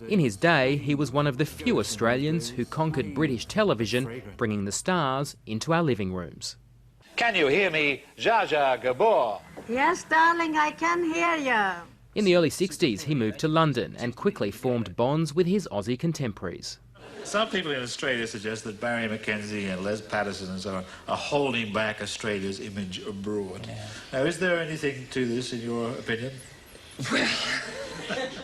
In his day, he was one of the few Australians who conquered British television, bringing the stars into our living rooms. Can you hear me, Zsa Zsa Gabor? Yes, darling, I can hear you. In the early 60s, he moved to London and quickly formed bonds with his Aussie contemporaries. Some people in Australia suggest that Barry McKenzie and Les Patterson and so on are holding back Australia's image abroad. Yeah. Now, is there anything to this, in your opinion? Well...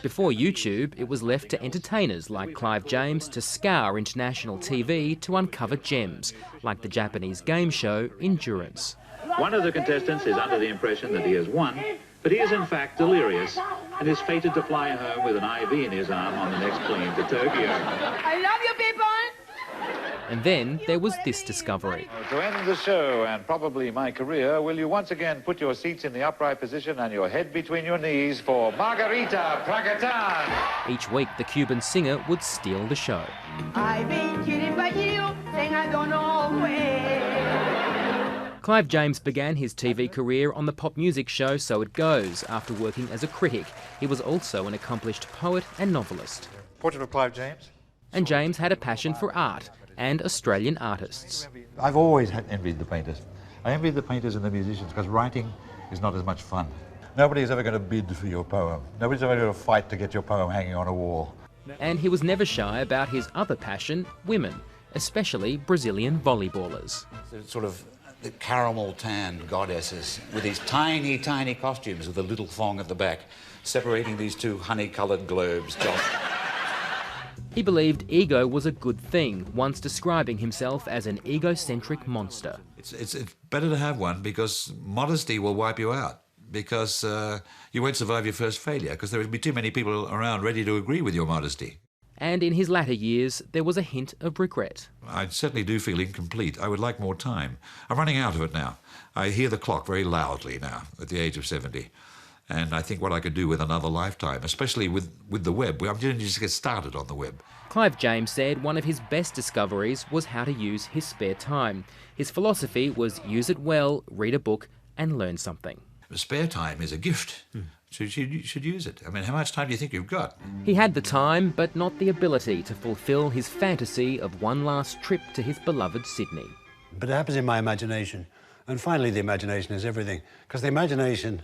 Before YouTube, it was left to entertainers like Clive James to scour international TV to uncover gems, like the Japanese game show Endurance. One of the contestants is under the impression that he has won, but he is in fact delirious and is fated to fly home with an IV in his arm on the next plane to Tokyo. I love you, people! And then there was this discovery. To end the show and probably my career, will you once again put your seats in the upright position and your head between your knees for Margarita Pragatan? Each week, the Cuban singer would steal the show. I've been kidding by you, saying I don't know where. Clive James began his TV career on the pop music show So It Goes after working as a critic. He was also an accomplished poet and novelist. Portrait of Clive James. And James had a passion for art and Australian artists. I've always envied the painters. I envied the painters and the musicians because writing is not as much fun. Nobody's ever going to bid for your poem. Nobody's ever going to fight to get your poem hanging on a wall. And he was never shy about his other passion, women, especially Brazilian volleyballers. Sort of the caramel tanned goddesses with these tiny, tiny costumes with a little thong at the back, separating these two honey-coloured globes. He believed ego was a good thing, once describing himself as an egocentric monster. It's better to have one because modesty will wipe you out, because you won't survive your first failure, because there will be too many people around ready to agree with your modesty. And in his latter years, there was a hint of regret. I certainly do feel incomplete. I would like more time. I'm running out of it now. I hear the clock very loudly now, at the age of 70. And I think what I could do with another lifetime, especially with the web. I'm going to just get started on the web. Clive James said one of his best discoveries was how to use his spare time. His philosophy was use it well, read a book, and learn something. Spare time is a gift. So you should use it. I mean, how much time do you think you've got? He had the time, but not the ability to fulfil his fantasy of one last trip to his beloved Sydney. But it happens in my imagination. And finally, the imagination is everything. Because the imagination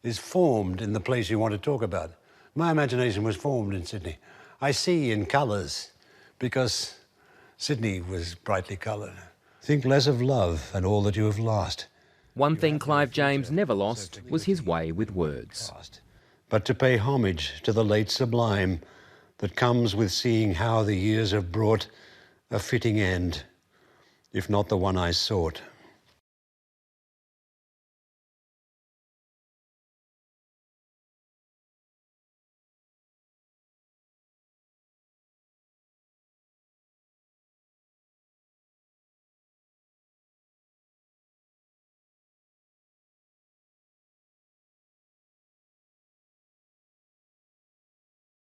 is formed in the place you want to talk about. My imagination was formed in Sydney. I see in colours because Sydney was brightly coloured. Think less of love and all that you have lost. One thing Clive James never lost was his way with words. But to pay homage to the late sublime that comes with seeing how the years have brought a fitting end, if not the one I sought.